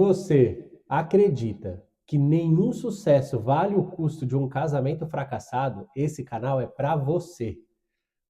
você acredita que nenhum sucesso vale o custo de um casamento fracassado, esse canal é para você.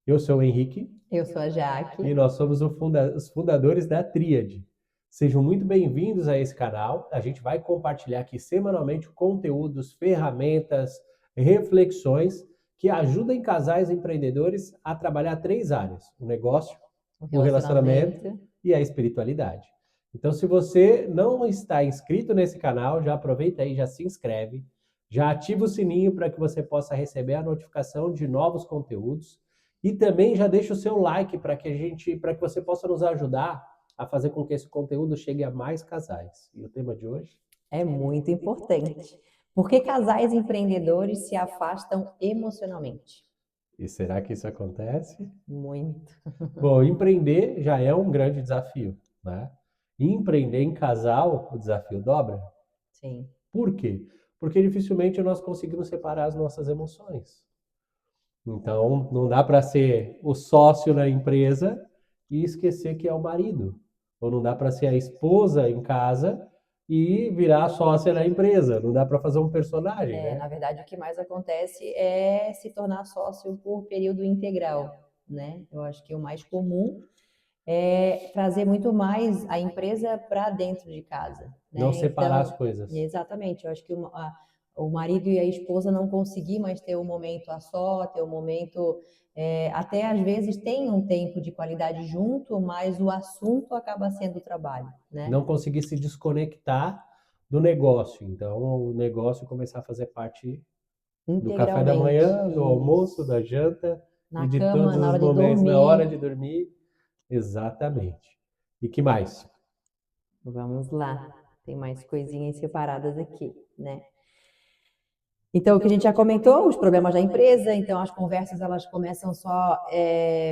Eu sou o Henrique Eu sou a Jaque. e nós somos os fundadores da Tríade. Sejam muito bem-vindos a esse canal. A gente vai compartilhar aqui semanalmente conteúdos, ferramentas, reflexões que ajudem casais empreendedores a trabalhar 3 áreas: o negócio, O o relacionamento relacionamento. e a espiritualidade. Então, se você não está inscrito nesse canal, já aproveita aí, já se inscreve, já ativa o sininho para que você possa receber a notificação de novos conteúdos e também já deixa o seu like para que você possa nos ajudar a fazer com que esse conteúdo chegue a mais casais. E o tema de hoje? É muito importante. Por que casais empreendedores se afastam emocionalmente? E será que isso acontece? Muito. Bom, empreender já é um grande desafio, né? E empreender em casal, o desafio dobra. Sim. Por quê? Porque dificilmente nós conseguimos separar as nossas emoções. Então, não dá para ser o sócio na empresa e esquecer que é o marido. Ou não dá para ser a esposa em casa e virar a sócia na empresa. Não dá para fazer um personagem, Na né? verdade, o que mais acontece é se tornar sócio por período integral, né? Eu acho que o mais comum é trazer muito mais a empresa para dentro de casa, Não né? separar as Então, coisas. exatamente, eu acho que o marido e a esposa não conseguir mais ter um momento a só, ter um momento, até às vezes tem um tempo de qualidade junto, mas o assunto acaba sendo o trabalho, né? Não conseguir se desconectar do negócio. Então, o negócio começar a fazer parte do café da Integralmente, manhã, do almoço, isso. da janta Na e de cama, todos na os hora de momentos na hora dormir. de dormir. Exatamente. E que mais? Vamos lá, tem mais coisinhas separadas aqui, né? Então, o que a gente já comentou, os problemas da empresa, então as conversas elas começam só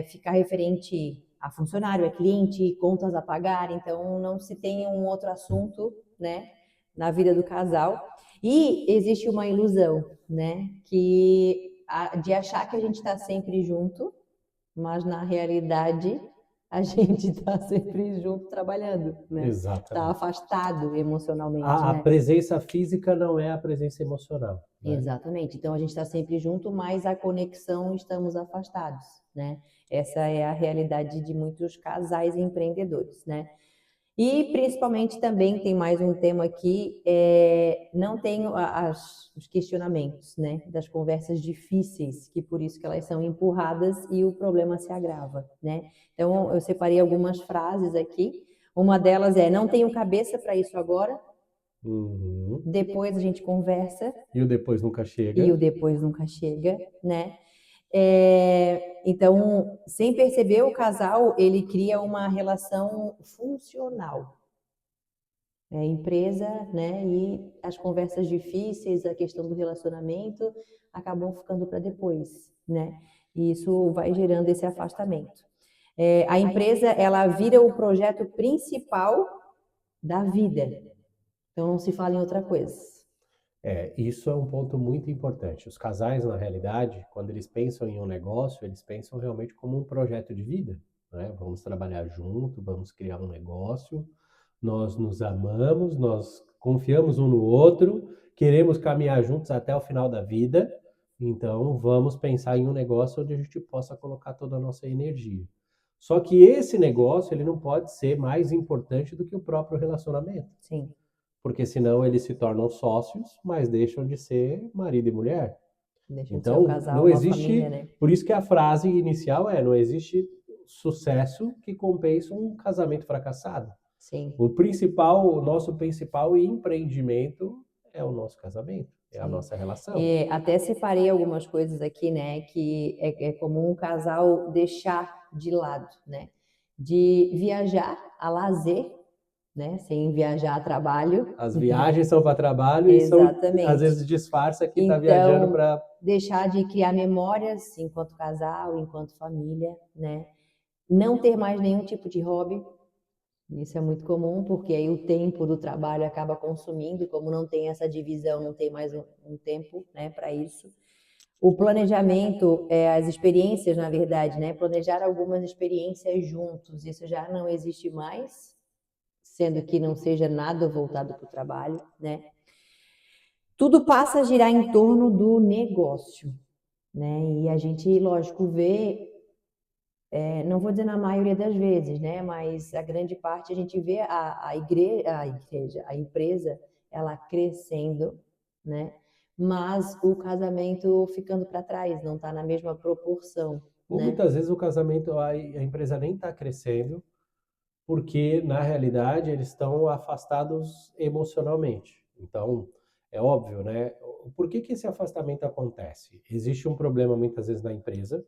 ficar referente a funcionário, a cliente, contas a pagar, então não se tem um outro assunto, né, na vida do casal. E existe uma ilusão, né, de achar que a gente está sempre junto, mas na realidade a gente está sempre junto trabalhando, né? Está Exatamente. afastado emocionalmente, A né? presença física não é a presença emocional, né? Exatamente. Então a gente está sempre junto, mas a conexão estamos afastados, né? Essa é a realidade de muitos casais empreendedores, né? E principalmente também tem mais um tema aqui, não tem os questionamentos, né? Das conversas difíceis, que por isso que elas são empurradas e o problema se agrava, né? Então eu separei algumas frases aqui. Uma delas é: não tenho cabeça para isso agora. Uhum. Depois a gente conversa. E o depois nunca E chega. o depois nunca chega, né? Então, sem perceber, o casal ele cria uma relação funcional, empresa, né? E as conversas difíceis, a questão do relacionamento, acabam ficando para depois, né? E isso vai gerando esse afastamento. A empresa ela vira o projeto principal da vida, então não se fala em outra coisa. Isso é um ponto muito importante. Os casais, na realidade, quando eles pensam em um negócio, eles pensam realmente como um projeto de vida, né? Vamos trabalhar junto, vamos criar um negócio, nós nos amamos, nós confiamos um no outro, queremos caminhar juntos até o final da vida, então vamos pensar em um negócio onde a gente possa colocar toda a nossa energia. Só que esse negócio, ele não pode ser mais importante do que o próprio relacionamento, Sim, porque senão eles se tornam sócios, mas deixam de ser marido e mulher. deixa de ser um Então, casal, não uma família, existe, né? por isso que a frase inicial é: não existe sucesso que compense um casamento fracassado. Sim, O nosso principal empreendimento é o nosso casamento, é a sim. nossa relação. Até separei algumas coisas aqui, né, que é comum um casal deixar de lado, né? De viajar a lazer, né? Sem viajar a trabalho. As viagens são para trabalho e são, às Exatamente. vezes, disfarça que está viajando Então, para. deixar de criar memórias enquanto casal, enquanto família, né? Não ter mais nenhum tipo de hobby. Isso é muito comum, porque aí o tempo do trabalho acaba consumindo, como não tem essa divisão, não tem mais um tempo, né, para isso. O planejamento, as experiências, na verdade, né, planejar algumas experiências juntos, isso já não existe mais. sendo que não seja nada voltado para o trabalho, né? Tudo passa a girar em torno do negócio, né? E a gente, lógico, vê, não vou dizer na maioria das vezes, né? Mas a grande parte a gente vê a empresa, ela crescendo, né? Mas o casamento ficando para trás, não está na mesma proporção, Ou né? muitas vezes o casamento, a empresa nem está crescendo, porque na realidade eles estão afastados emocionalmente. Então, é óbvio, né? Por que que esse afastamento acontece? Existe um problema muitas vezes na empresa.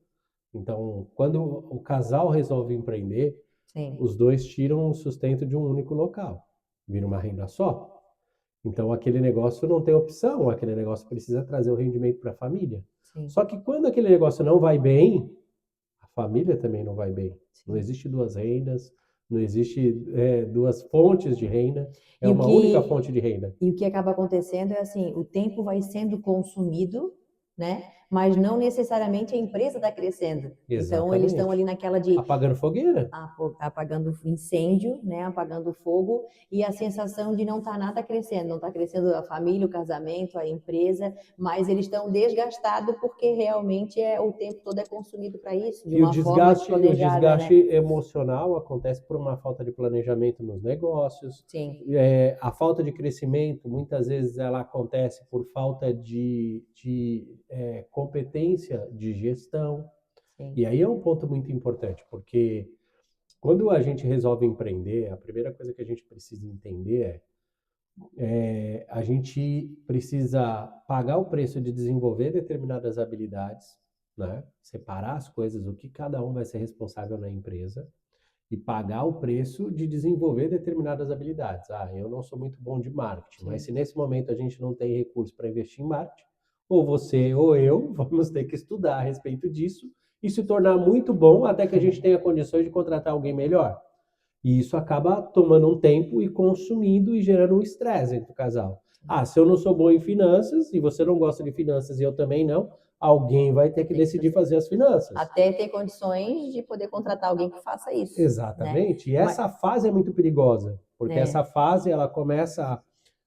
Então, quando o casal resolve empreender, Sim, os dois tiram o sustento de um único local, vira uma renda só. Então, aquele negócio não tem opção, aquele negócio precisa trazer o rendimento para a família. sim, Só que quando aquele negócio não vai bem, a família também não vai bem. Não sim. existe duas rendas, não existe duas fontes de renda, é E o uma única que fonte de renda. E o que acaba acontecendo é assim, o tempo vai sendo consumido, né? Mas não necessariamente a empresa está crescendo. Então eles estão ali Exatamente. naquela de Apagando fogueira. apagando incêndio, né? Apagando fogo e a sensação de não estar nada crescendo, não está crescendo a família, o casamento, a empresa, mas eles estão desgastados porque realmente o tempo todo é consumido para isso, de E uma forma o desplanejada, desgaste né? emocional acontece por uma falta de planejamento nos negócios. Sim, A falta de crescimento, muitas vezes, ela acontece por falta de competência de gestão. sim, E aí é um ponto muito importante, porque quando a gente resolve empreender, a primeira coisa que a gente precisa entender a gente precisa pagar o preço de desenvolver determinadas habilidades, né? Separar as coisas, o que cada um vai ser responsável na empresa e pagar o preço de desenvolver determinadas habilidades. Ah, eu não sou muito bom de marketing, mas sim. se nesse momento a gente não tem recurso para investir em marketing, ou você ou eu vamos ter que estudar a respeito disso e se tornar muito bom até que a gente tenha condições de contratar alguém melhor. E isso acaba tomando um tempo e consumindo e gerando um estresse entre o casal. Ah, se eu não sou bom em finanças e você não gosta de finanças e eu também não, alguém vai ter que Tem que decidir fazer. fazer as finanças. Até ter condições de poder contratar alguém que faça isso, né? Exatamente. E Mas, essa fase é muito perigosa, porque essa né? fase ela começa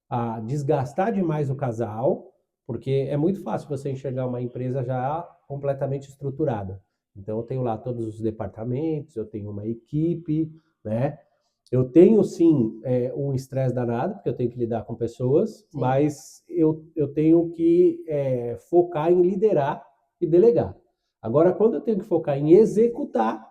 a desgastar demais o casal, porque é muito fácil você enxergar uma empresa já completamente estruturada. Então eu tenho lá todos os departamentos, eu tenho uma equipe, né? Eu tenho sim um estresse danado, porque eu tenho que lidar com pessoas, Sim. mas eu tenho que focar em liderar e delegar. Agora, quando eu tenho que focar em executar,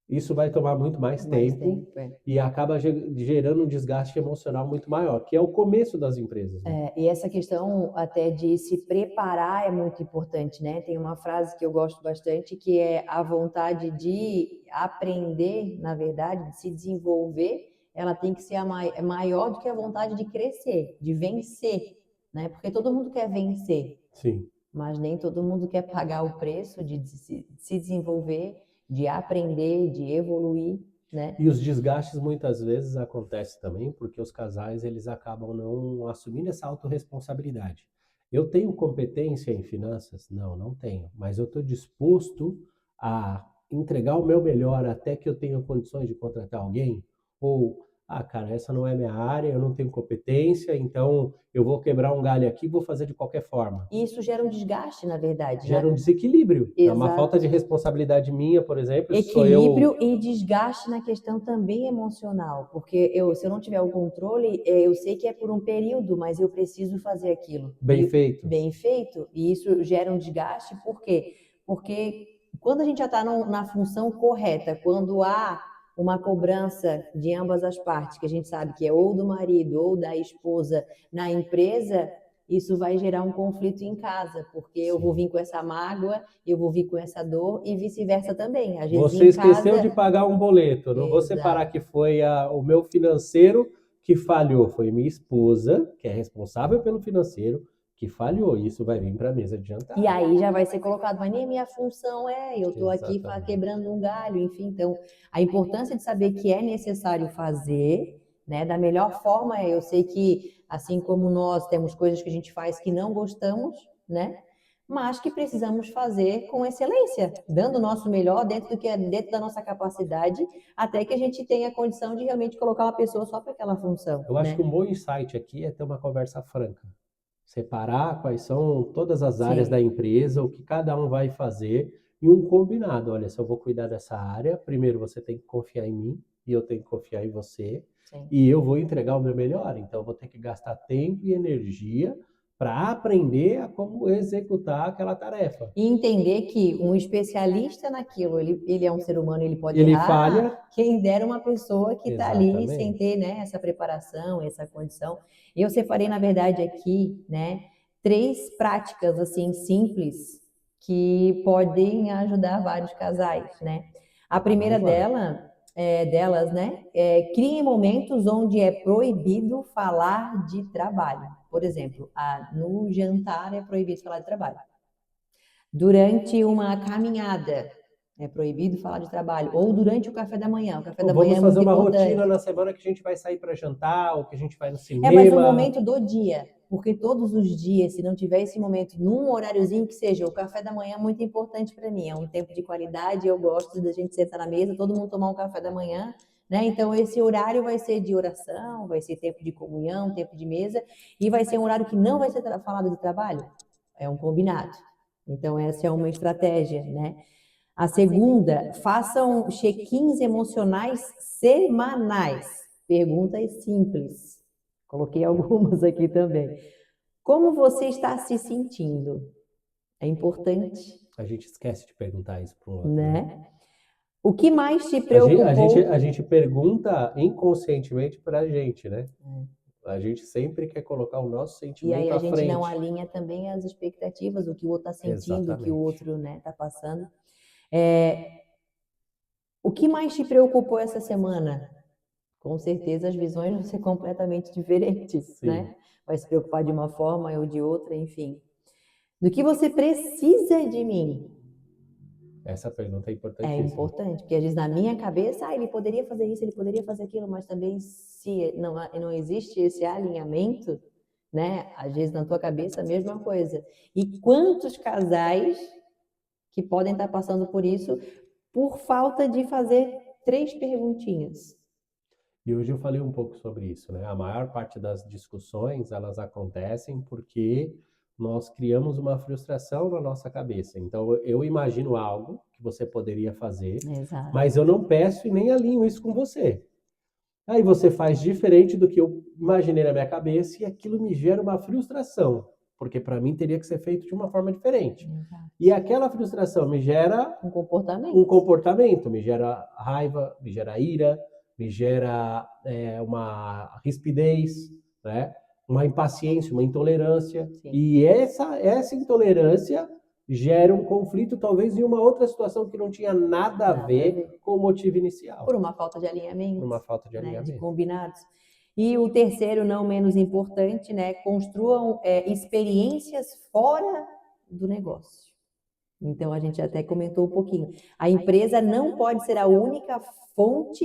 isso vai tomar muito mais Mais tempo tempo, é. e acaba gerando um desgaste emocional muito maior, que é o começo das empresas, né? E essa questão até de se preparar é muito importante, né? Tem uma frase que eu gosto bastante que é a vontade de aprender, na verdade, de se desenvolver, ela tem que ser maior do que a vontade de crescer, de vencer, né? Porque todo mundo quer vencer, Sim. mas nem todo mundo quer pagar o preço de se desenvolver, de aprender, de evoluir, né? E os desgastes muitas vezes acontecem também porque os casais eles acabam não assumindo essa autorresponsabilidade. Eu tenho competência em finanças? Não, não tenho, mas eu estou disposto a entregar o meu melhor até que eu tenha condições de contratar alguém? Ou, ah, cara, essa não é minha área, eu não tenho competência, então eu vou quebrar um galho aqui e vou fazer de qualquer forma. E isso gera um desgaste, na verdade, Gera um desequilíbrio, é uma falta exato. de responsabilidade minha, por exemplo, sou eu. Equilíbrio e desgaste na questão também emocional, porque se eu não tiver o controle, eu sei que é por um período, mas eu preciso fazer aquilo. Bem E feito. bem feito, e isso gera um desgaste, por quê? Porque quando a gente já está na função correta, quando há uma cobrança de ambas as partes, que a gente sabe que é ou do marido ou da esposa na empresa, isso vai gerar um conflito em casa, porque eu vou Sim. vir com essa mágoa, eu vou vir com essa dor e vice-versa também. Às vezes Você em esqueceu de casa, pagar um boleto. Não vou separar exato. que foi o meu financeiro que falhou. Foi minha esposa, que é responsável pelo financeiro, que falhou. Isso vai vir para a mesa de E jantar. aí já vai ser colocado, mas nem minha função eu estou aqui Exatamente. quebrando um galho, enfim. Então, a importância de saber que é necessário fazer, né, da melhor forma eu sei que, assim como nós temos coisas que a gente faz que não gostamos, né, mas que precisamos fazer com excelência, dando o nosso melhor dentro do que é dentro da nossa capacidade, até que a gente tenha a condição de realmente colocar uma pessoa só para aquela função, Eu acho que né? um bom insight aqui é ter uma conversa franca. Separar quais são todas as áreas Sim, da empresa, o que cada um vai fazer e um combinado. Olha, se eu vou cuidar dessa área, primeiro você tem que confiar em mim e eu tenho que confiar em você sim. e eu vou entregar o meu melhor. Então eu vou ter que gastar tempo e energia para aprender a como executar aquela tarefa. E entender que um especialista naquilo, ele é um ser humano, ele pode Ele errar, falha, quem dera uma pessoa que está ali sem exatamente. ter, né, essa preparação, essa condição. E eu separei, na verdade, aqui, né, 3 práticas, assim, simples, que podem ajudar vários casais, né. A primeira Vamos lá. delas, né, criem momentos onde é proibido falar de trabalho. Por exemplo, no jantar é proibido falar de trabalho. Durante uma caminhada, é proibido falar de trabalho, ou durante o café da manhã. O café Ou da manhã vamos é fazer muito uma rotina importante. na semana que a gente vai sair para jantar, ou que a gente vai no É, mas um cinema. momento do dia, porque todos os dias, se não tiver esse momento num horáriozinho que seja, o café da manhã é muito importante para mim, é um tempo de qualidade, eu gosto da gente sentar na mesa, todo mundo tomar um café da manhã, né? Então esse horário vai ser de oração, vai ser tempo de comunhão, tempo de mesa, e vai ser um horário que não vai ser falado de trabalho. É um combinado. Então essa é uma estratégia, né? A segunda, façam check-ins emocionais semanais. Perguntas simples. Coloquei algumas aqui também. Como você está se sentindo? É importante, A gente esquece de perguntar isso para um outro, né? né? O que mais te A preocupou? gente pergunta inconscientemente para a gente, né? A gente sempre quer colocar o nosso E aí sentimento a à gente não frente. alinha também as expectativas, o que o outro está sentindo, o que o Exatamente. outro, né, está passando. É, o que mais te preocupou essa semana? Com certeza as visões vão ser completamente diferentes, Sim, né? Vai se preocupar de uma forma ou de outra, enfim. Do que você precisa de mim? essa pergunta é É importantíssima. importante, porque às vezes na minha cabeça, ele poderia fazer isso, ele poderia fazer aquilo, mas também se não existe esse alinhamento, né? Às vezes na tua cabeça a mesma coisa. E quantos casais que podem estar passando por isso por falta de fazer 3 perguntinhas? E hoje eu falei um pouco sobre isso, né? A maior parte das discussões, elas acontecem porque nós criamos uma frustração na nossa cabeça. Então, eu imagino algo que você poderia fazer, Exato. mas eu não peço e nem alinho isso com você. Aí você faz diferente do que eu imaginei na minha cabeça e aquilo me gera uma frustração, porque para mim teria que ser feito de uma forma diferente. Exato. E aquela frustração me gera Um um comportamento. comportamento, me gera raiva, me gera ira, me gera uma rispidez, né? Uma impaciência, uma intolerância. Sim. E essa intolerância gera um conflito, talvez em uma outra situação que não tinha nada a Nada a ver ver. com o motivo Por inicial, uma falta de por alinhamento, uma falta de né, de alinhamento. combinados. E o terceiro, não menos importante, né, construam experiências fora do negócio. Então, a gente até comentou um pouquinho. A empresa não pode ser a única fonte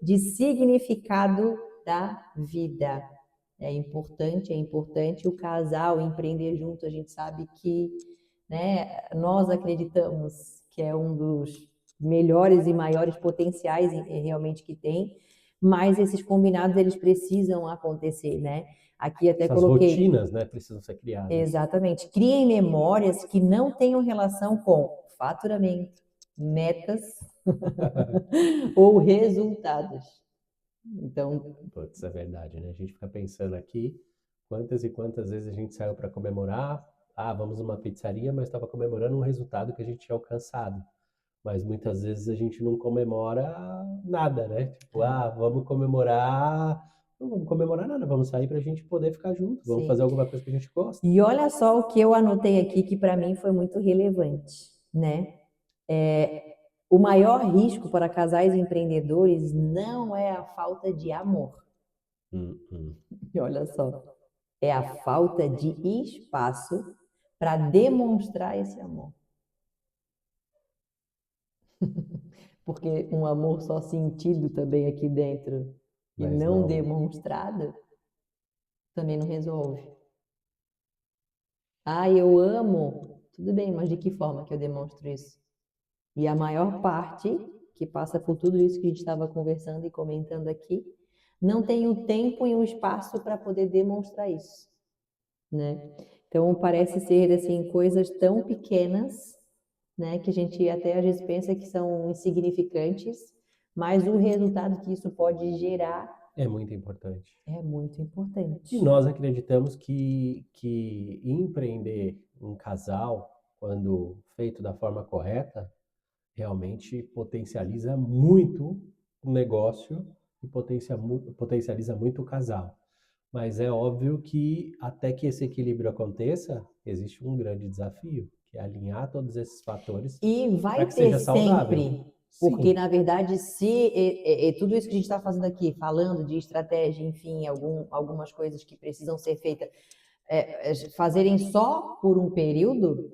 de significado da vida. É importante o casal empreender junto. A gente sabe que, né, nós acreditamos que é um dos melhores e maiores potenciais realmente que tem, mas esses combinados eles precisam acontecer, né? Aqui até Essas coloquei rotinas, né, precisam ser criadas. exatamente. Criem memórias que não tenham relação com faturamento, metas ou resultados. Então, Putz, é verdade, né? A gente fica pensando aqui quantas e quantas vezes a gente saiu para comemorar. Ah, vamos numa pizzaria, mas estava comemorando um resultado que a gente tinha alcançado. Mas muitas vezes a gente não comemora nada, né? Tipo, ah, vamos comemorar. Não vamos comemorar nada, vamos sair para a gente poder ficar junto, vamos fazer sim. alguma coisa que a gente gosta. E olha só o que eu anotei aqui que para mim foi muito relevante, né? O maior risco para casais empreendedores não é a falta de amor. Hum. E olha só, é a falta de espaço para demonstrar esse amor. Porque um amor só sentido também aqui dentro e Mas não não. demonstrado também não resolve. Ah, eu amo Tudo bem, mas de que forma que eu demonstro isso? E a maior parte que passa por tudo isso que a gente estava conversando e comentando aqui, não tem o tempo e o espaço para poder demonstrar isso, né? Então parece ser assim coisas tão pequenas, né, que a gente até às vezes pensa que são insignificantes, mas o resultado que isso pode gerar É muito importante. é muito E importante. nós acreditamos que empreender um casal, quando feito da forma correta, realmente potencializa muito o negócio e potencializa muito o casal. Mas é óbvio que até que esse equilíbrio aconteça, existe um grande desafio, que é alinhar todos esses fatores E para vai que ter seja saudável. sempre, porque Sim, na verdade, se tudo isso que a gente está fazendo aqui, falando de estratégia, enfim, algumas coisas que precisam ser feitas, fazerem só por um período,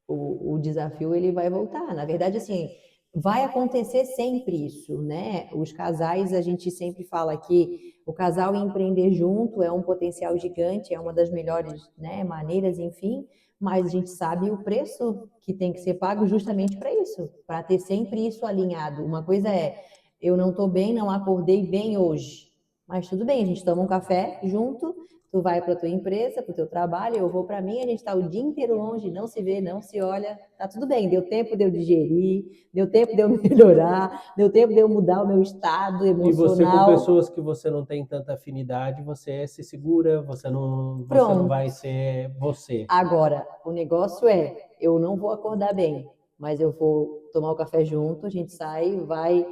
o desafio ele vai voltar. Na verdade, assim, vai acontecer sempre isso, né? Os casais, a gente sempre fala que o casal empreender junto é um potencial gigante, é uma das melhores, né, maneiras, enfim, mas a gente sabe o preço que tem que ser pago justamente para isso, para ter sempre isso alinhado. Uma coisa é, eu não estou bem, não acordei bem hoje, mas tudo bem, a gente toma um café junto. Tu vai para a tua empresa, para o teu trabalho, eu vou para mim, a gente está o dia inteiro longe, não se vê, não se olha, tá tudo bem, deu tempo de eu digerir, deu tempo de eu melhorar, deu tempo de eu mudar o meu estado e você com emocional. pessoas que você não tem tanta afinidade, você se segura, você não vai Pronto. ser você. Agora, o negócio é, eu não vou acordar bem, mas eu vou tomar o café junto, a gente sai, vai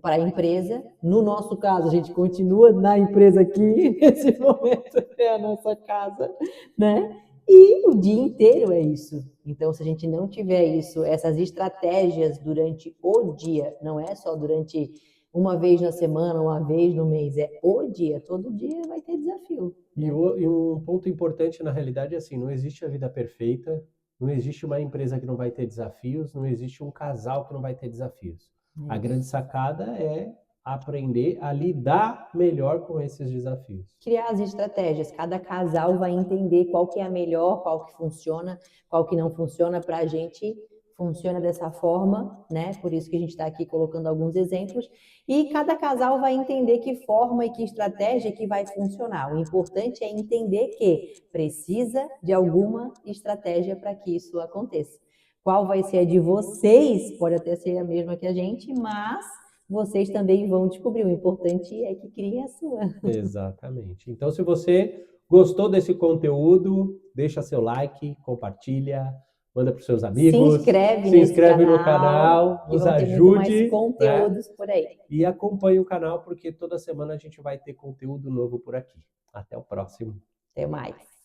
para a empresa. No nosso caso, a gente continua na empresa aqui, nesse momento é a nossa casa, né? E o dia inteiro é isso. Então, se a gente não tiver isso, essas estratégias durante o dia, não é só durante uma vez na semana, uma vez no mês, é o dia, todo dia vai ter desafio, E, né? e um ponto importante na realidade é assim, não existe a vida perfeita, não existe uma empresa que não vai ter desafios, não existe um casal que não vai ter desafios. É A grande isso. sacada é aprender a lidar melhor com esses desafios. Criar as estratégias. Cada casal vai entender qual que é a melhor, qual que funciona, qual que não funciona para a gente. Funciona dessa forma, né? Por isso que a gente está aqui colocando alguns exemplos. E cada casal vai entender que forma e que estratégia que vai funcionar. O importante é entender que precisa de alguma estratégia para que isso aconteça. Qual vai ser a de vocês? Pode até ser a mesma que a gente, mas vocês também vão descobrir. O importante é que criem a sua. Exatamente. Então, se você gostou desse conteúdo, deixa seu like, compartilha, manda para os seus Se amigos, inscreve se nesse inscreve no canal, canal, que nos vão ter muito mais ajude, né? conteúdos por aí. E acompanhe o canal, porque toda semana a gente vai ter conteúdo novo por aqui. Até o próximo. Até mais.